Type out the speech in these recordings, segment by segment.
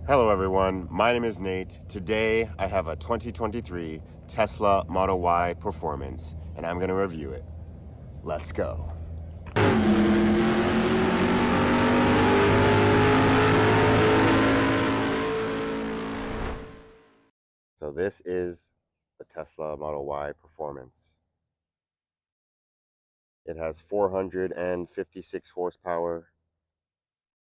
Hello everyone, my name is Nate. Today I have a 2023 Tesla Model Y Performance and I'm going to review it. Let's go. So this is the Tesla Model Y Performance. It has 456 horsepower,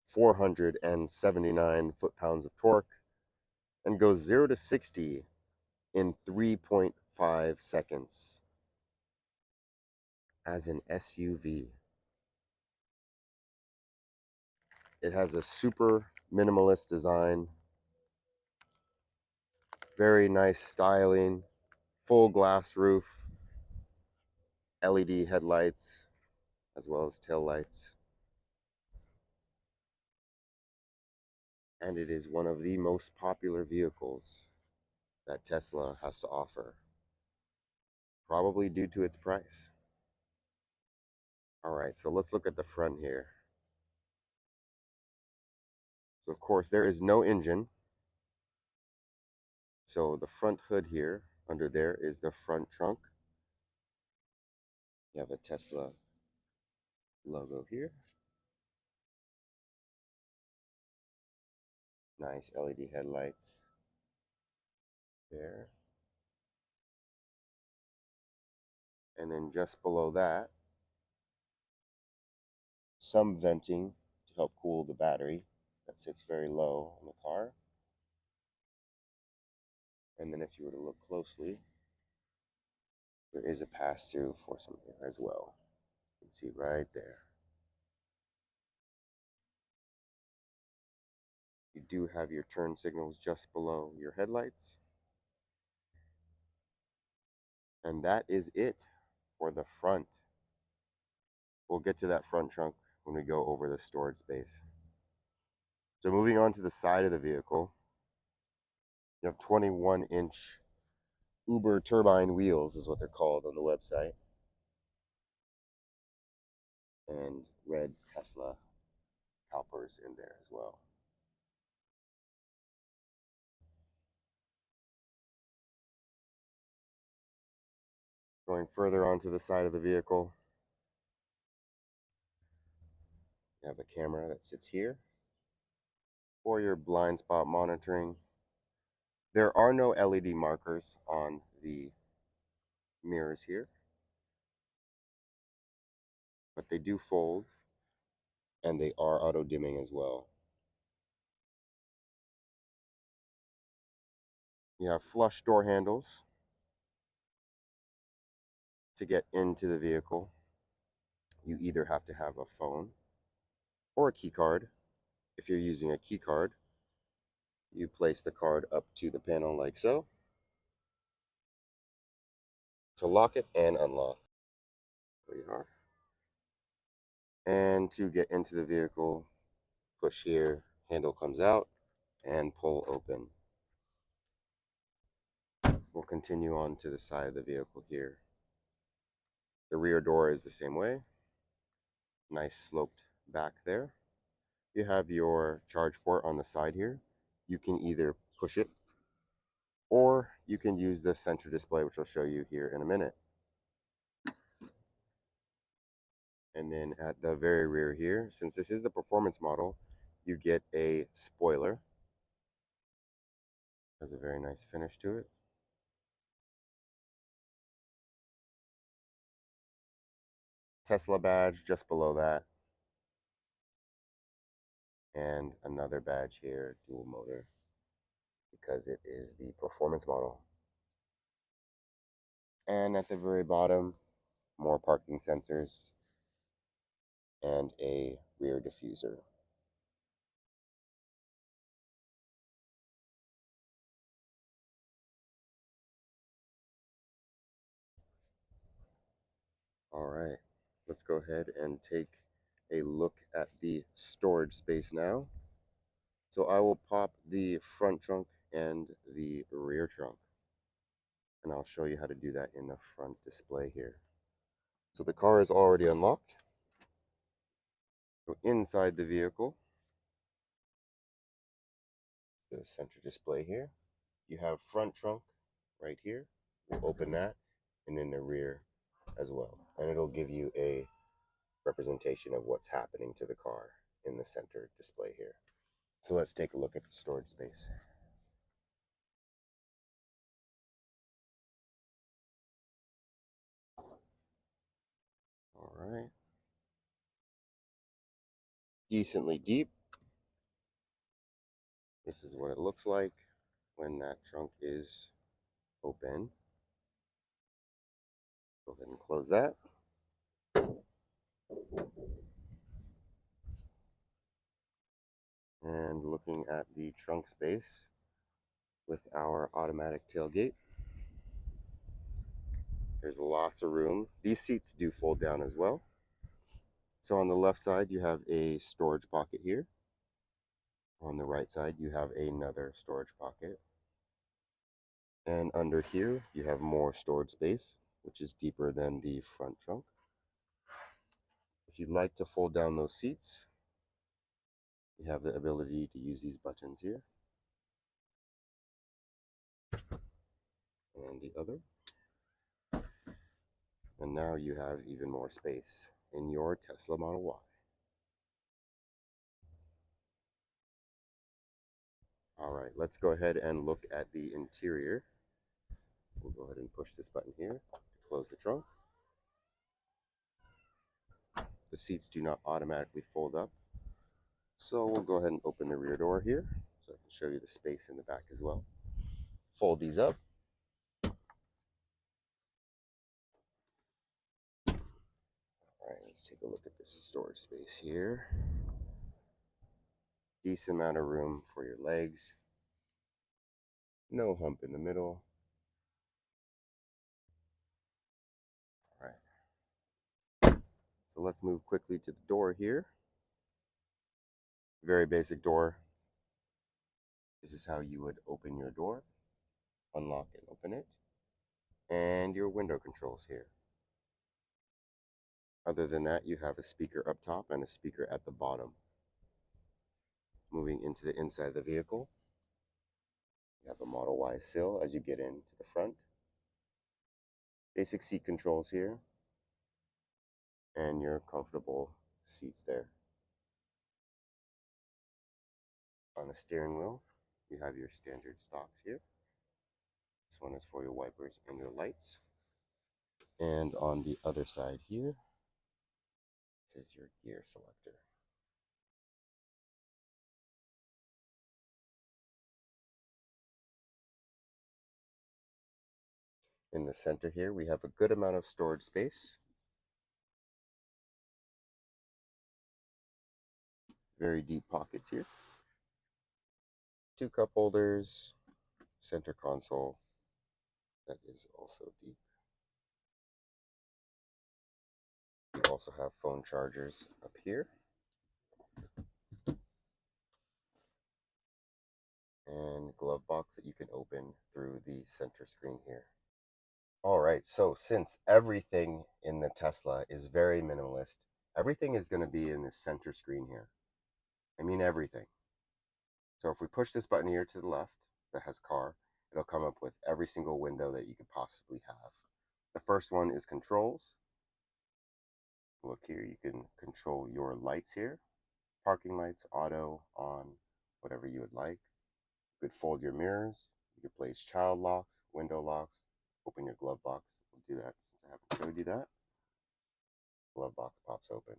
479 foot-pounds of torque, and goes 0 to 60 in 3.5 seconds as an SUV. It has a super minimalist design, very nice styling, full glass roof, LED headlights, as well as tail lights. And it is one of the most popular vehicles that Tesla has to offer, probably due to its price. All right, so let's look at the front here. So of course there is no engine. So the front hood here, under there, is the front trunk. You have a Tesla logo here. Nice LED headlights there. And then just below that, some venting to help cool the battery that sits very low on the car. And then if you were to look closely, there is a pass-through for some air as well. You can see right there. You do have your turn signals just below your headlights. And that is it for the front. We'll get to that front trunk when we go over the storage space. So moving on to the side of the vehicle, you have 21-inch Uber turbine wheels is what they're called on the website. And red Tesla calipers in there as well. Going further onto the side of the vehicle, you have a camera that sits here for your blind spot monitoring. There are no LED markers on the mirrors here, but they do fold and they are auto dimming as well. You have flush door handles to get into the vehicle. You either have to have a phone or a key card. If you're using a key card, you place the card up to the panel like so to lock it and unlock. There you are. And to get into the vehicle, push here, handle comes out, and pull open. We'll continue on to the side of the vehicle here. The rear door is the same way. Nice sloped back there. You have your charge port on the side here. You can either push it or you can use the center display, which I'll show you here in a minute. And then at the very rear here, since this is the performance model, you get a spoiler. Has a very nice finish to it. Tesla badge just below that. And another badge here, dual motor, because it is the performance model. And at the very bottom, more parking sensors and a rear diffuser. All right, let's go ahead and take a look at the storage space now. So I will pop the front trunk and the rear trunk, and I'll show you how to do that in the front display here. So the car is already unlocked. So inside the vehicle, The center display here. You have front trunk right here. We'll open that, and in the rear as well. And it'll give you a representation of what's happening to the car in the center display here. So let's take a look at the storage space. All right. Decently deep. This is what it looks like when that trunk is open. Go ahead and close that. And looking at the trunk space with our automatic tailgate, there's lots of room. These seats do fold down as well. So on the left side, you have a storage pocket here. On the right side, you have another storage pocket. And under here, you have more storage space, which is deeper than the front trunk. If you'd like to fold down those seats, you have the ability to use these buttons here. And the other. And now you have even more space in your Tesla Model Y. All right, let's go ahead and look at the interior. We'll go ahead and push this button here to close the trunk. The seats do not automatically fold up. So we'll go ahead and open the rear door here so I can show you the space in the back as well. Fold these up. All right, let's take a look at this storage space here. Decent amount of room for your legs. No hump in the middle. All right. So let's move quickly to the door here. Very basic door. This is how you would open your door. Unlock and open it. And your window controls here. Other than that, you have a speaker up top and a speaker at the bottom. Moving into the inside of the vehicle, you have a Model Y sill as you get into the front. Basic seat controls here, and your comfortable seats there. On the steering wheel, you have your standard stocks here. This one is for your wipers and your lights. And on the other side here, this is your gear selector. In the center here, we have a good amount of storage space. Very deep pockets here. 2 cup holders, center console that is also deep. You also have phone chargers up here. And glove box that you can open through the center screen here. All right, so since everything in the Tesla is very minimalist, everything is going to be in the center screen here. I mean everything. So if we push this button here to the left that has car, it'll come up with every single window that you could possibly have. The first one is controls. Look here, you can control your lights here. Parking lights, auto, on, whatever you would like. You could fold your mirrors. You could place child locks, window locks, open your glove box. We'll do that since I haven't showed you that. Glove box pops open.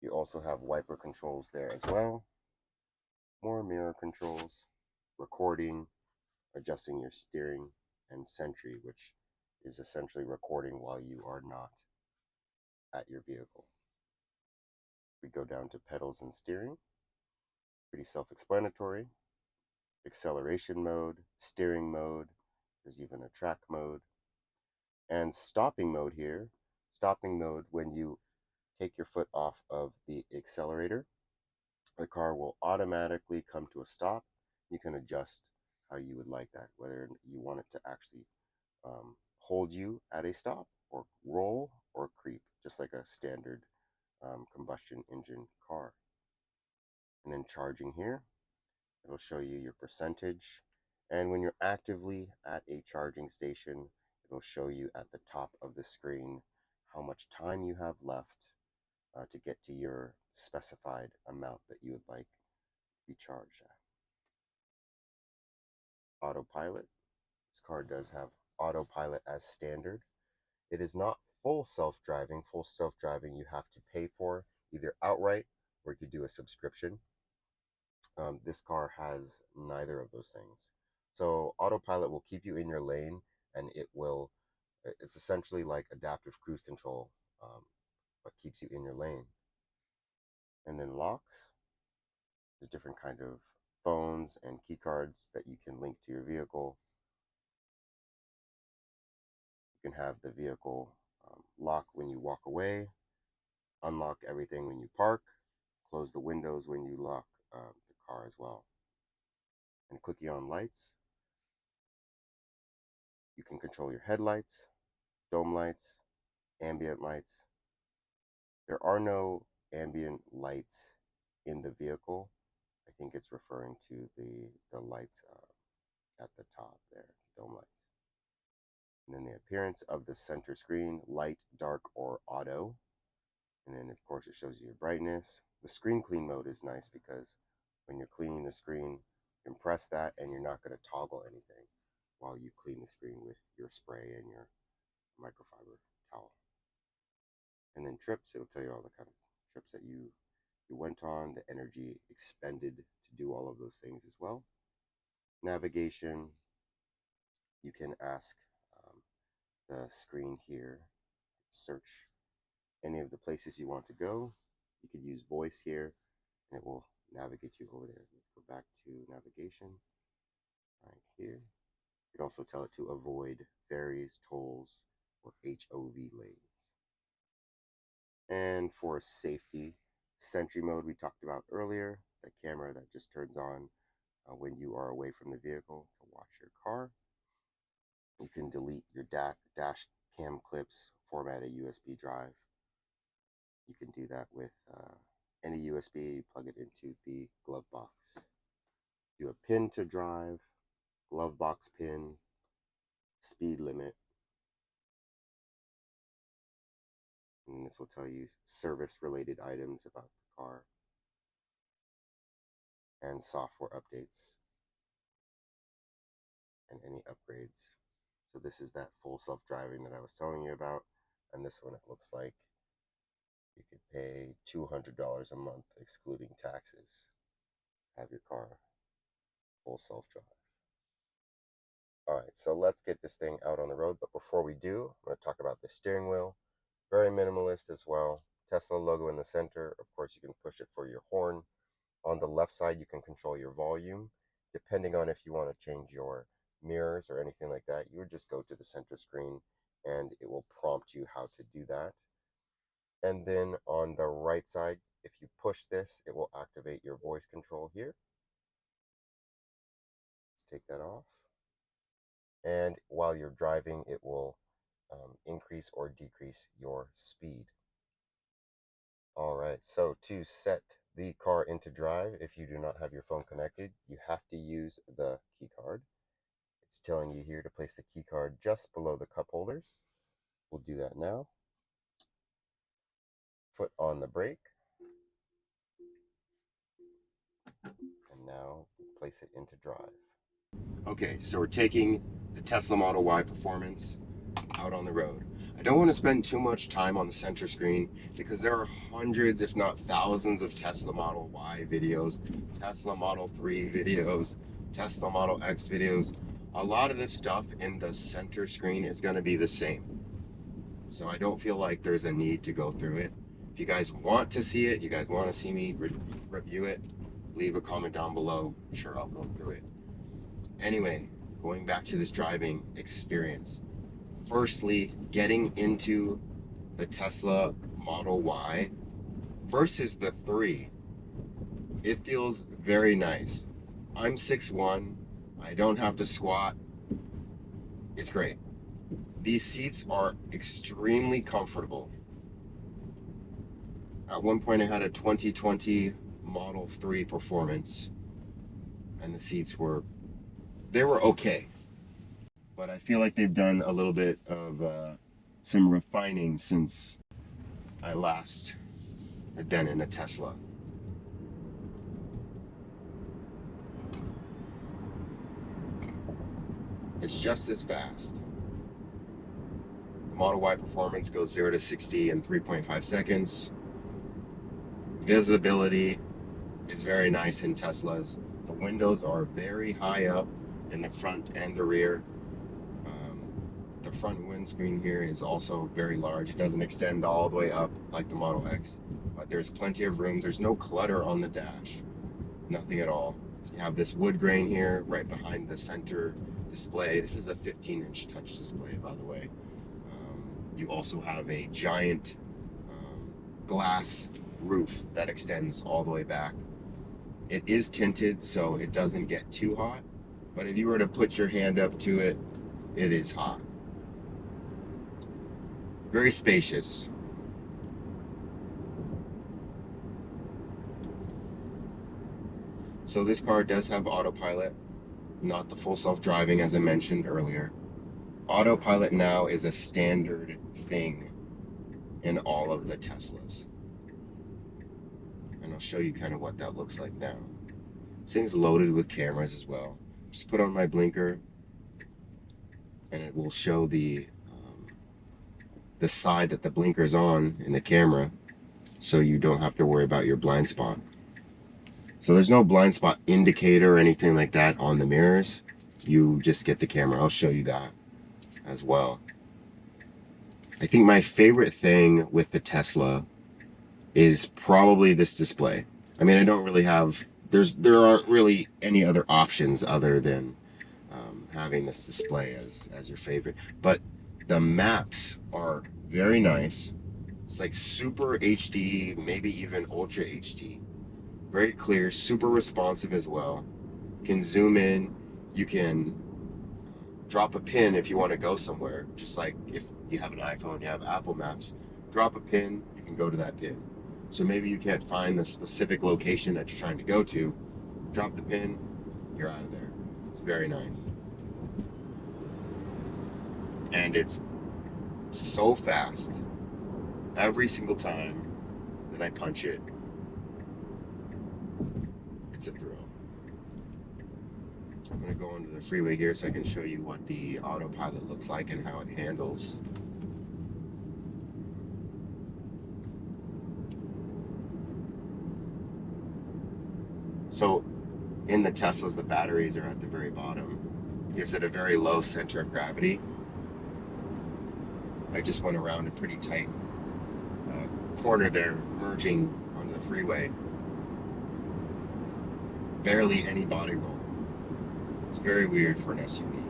You also have wiper controls there as well. More mirror controls, recording, adjusting your steering, and Sentry, which is essentially recording while you are not at your vehicle. We go down to pedals and steering. Pretty self-explanatory. Acceleration mode, steering mode, there's even a track mode, and stopping mode here. Stopping mode, when you take your foot off of the accelerator, the car will automatically come to a stop. You can adjust how you would like that, whether you want it to actually hold you at a stop, or roll, or creep, just like a standard combustion engine car. And then charging here, It'll show you your percentage. And when you're actively at a charging station, it'll show you at the top of the screen how much time you have left to get to your specified amount that you would like to be charged at. Autopilot. This car does have autopilot as standard. It is not full self-driving. Full self-driving you have to pay for either outright or you could do a subscription. This car has neither of those things. So autopilot will keep you in your lane, and it's essentially like adaptive cruise control, but keeps you in your lane. And then locks. There's different kind of phones and key cards that you can link to your vehicle. You can have the vehicle lock when you walk away, unlock everything when you park, close the windows when you lock the car as well. And clicking on lights, you can control your headlights, dome lights, ambient lights. There are no ambient lights in the vehicle. I think it's referring to the lights at the top there, dome lights. And then the appearance of the center screen, light, dark, or auto. And then of course it shows you your brightness. The screen clean mode is nice because when you're cleaning the screen, you can press that and you're not going to toggle anything while you clean the screen with your spray and your microfiber towel. And then trips, it'll tell you all the kind of trips that you went on, the energy expended to do all of those things as well. Navigation, you can ask the screen here, search any of the places you want to go. You could use voice here and it will navigate you over there. Let's go back to navigation right here. You can also tell it to avoid ferries, tolls, or HOV lanes. And for safety, Sentry mode we talked about earlier, the camera that just turns on when you are away from the vehicle to watch your car. You can delete your dash cam clips, format a USB drive. You can do that with any USB, plug it into the glove box. Do a pin to drive, glove box pin, speed limit. And this will tell you service-related items about the car and software updates and any upgrades. So this is that full self-driving that I was telling you about. And this one, it looks like you could pay $200 a month, excluding taxes, have your car full self-drive. All right, so let's get this thing out on the road. But before we do, I'm going to talk about the steering wheel. Very minimalist as well. Tesla logo in the center. Of course, you can push it for your horn. On the left side, you can control your volume. Depending on if you want to change your mirrors or anything like that, you would just go to the center screen and it will prompt you how to do that. And then on the right side, if you push this, it will activate your voice control here. Let's take that off. And while you're driving, it will increase or decrease your speed. All right, so to set the car into drive, if you do not have your phone connected, you have to use the key card. It's telling you here to place the key card just below the cup holders. We'll do that now. Foot on the brake. And now place it into drive. Okay, so we're taking the Tesla Model Y Performance out on the road. I don't want to spend too much time on the center screen because there are hundreds, if not thousands, of Tesla Model Y videos, Tesla Model 3 videos, Tesla Model X videos. A lot of this stuff in the center screen is going to be the same. So I don't feel like there's a need to go through it. If you guys want to see it, you guys want to see me review it, leave a comment down below. Sure, I'll go through it. Anyway, going back to this driving experience. Firstly, getting into the Tesla Model Y versus the 3, it feels very nice. I'm 6'1", I don't have to squat. It's great. These seats are extremely comfortable. At one point I had a 2020 Model 3 Performance, and the seats were okay. But I feel like they've done a little bit of some refining since I last had been in a Tesla. It's just as fast. The Model Y performance goes 0 to 60 in 3.5 seconds. Visibility is very nice in Teslas. The windows are very high up in the front and the rear. The front windscreen here is also very large. It doesn't extend all the way up like the Model X, but there's plenty of room. There's no clutter on the dash, nothing at all. You have this wood grain here right behind the center display. This is a 15-inch touch display, by the way. You also have a giant glass roof that extends all the way back. It is tinted, so it doesn't get too hot, but if you were to put your hand up to it, it is hot. Very spacious. So this car does have autopilot, not the full self-driving as I mentioned earlier. Autopilot now is a standard thing in all of the Teslas. And I'll show you kind of what that looks like now. This thing's loaded with cameras as well. Just put on my blinker and it will show the side that the blinker's on in the camera, so you don't have to worry about your blind spot. So there's no blind spot indicator or anything like that on the mirrors. You just get the camera. I'll show you that as well. I think my favorite thing with the Tesla is probably this display. I mean, I don't really have, there aren't really any other options other than having this display as your favorite. But the maps are very nice. It's like super HD, maybe even ultra HD. Very clear, super responsive as well. You can zoom in, you can drop a pin if you want to go somewhere. Just like if you have an iPhone, you have Apple Maps, drop a pin, you can go to that pin. So maybe you can't find the specific location that you're trying to go to, drop the pin, you're out of there. It's very nice. And it's so fast. Every single time that I punch it, it's a thrill. I'm going to go onto the freeway here so I can show you what the autopilot looks like and how it handles. So in the Teslas, the batteries are at the very bottom. Gives it a very low center of gravity. I just went around a pretty tight corner there, merging onto the freeway. Barely any body roll. It's very weird for an SUV.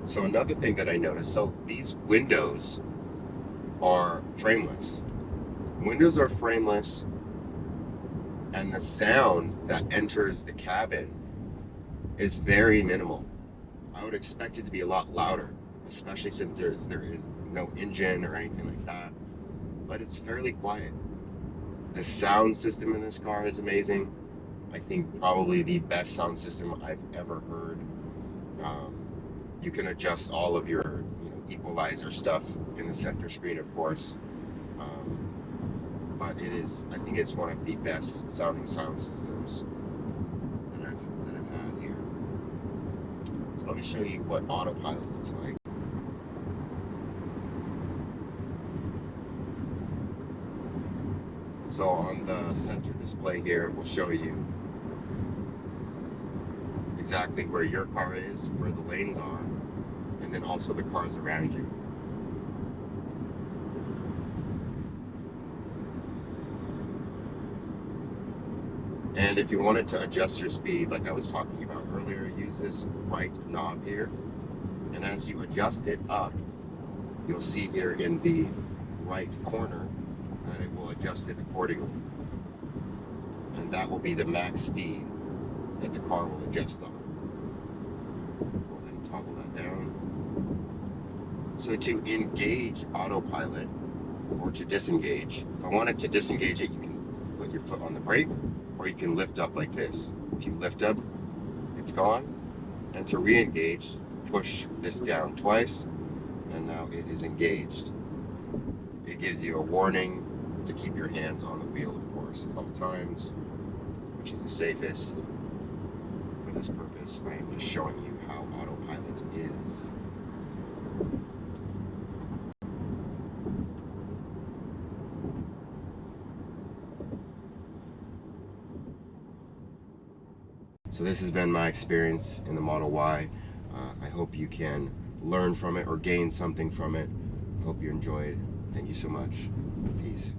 So another thing that I noticed, so these windows are frameless. Windows are frameless, and the sound that enters the cabin is very minimal. I would expect it to be a lot louder, especially since there is no engine or anything like that. But it's fairly quiet. The sound system in this car is amazing. I think probably the best sound system I've ever heard. You can adjust all of your equalizer stuff in the center screen, of course. But I think it's one of the best sounding sound systems that I've had here. So let me show you what autopilot looks like. So on the center display here, we'll show you exactly where your car is, where the lanes are, and then also the cars around you. And if you wanted to adjust your speed, like I was talking about earlier, use this right knob here. And as you adjust it up, you'll see here in the right corner that it will adjust it accordingly. And that will be the max speed that the car will adjust on. Go ahead and toggle that down. So to engage autopilot or to disengage, if I wanted to disengage it, you can put your foot on the brake, or you can lift up like this. If you lift up, it's gone. And to re-engage, push this down twice, and now it is engaged. It gives you a warning to keep your hands on the wheel, of course, at all times, which is the safest. For this purpose, I am just showing you how autopilot is. So this has been my experience in the Model Y. I hope you can learn from it or gain something from it. I hope you enjoyed. Thank you so much. Peace.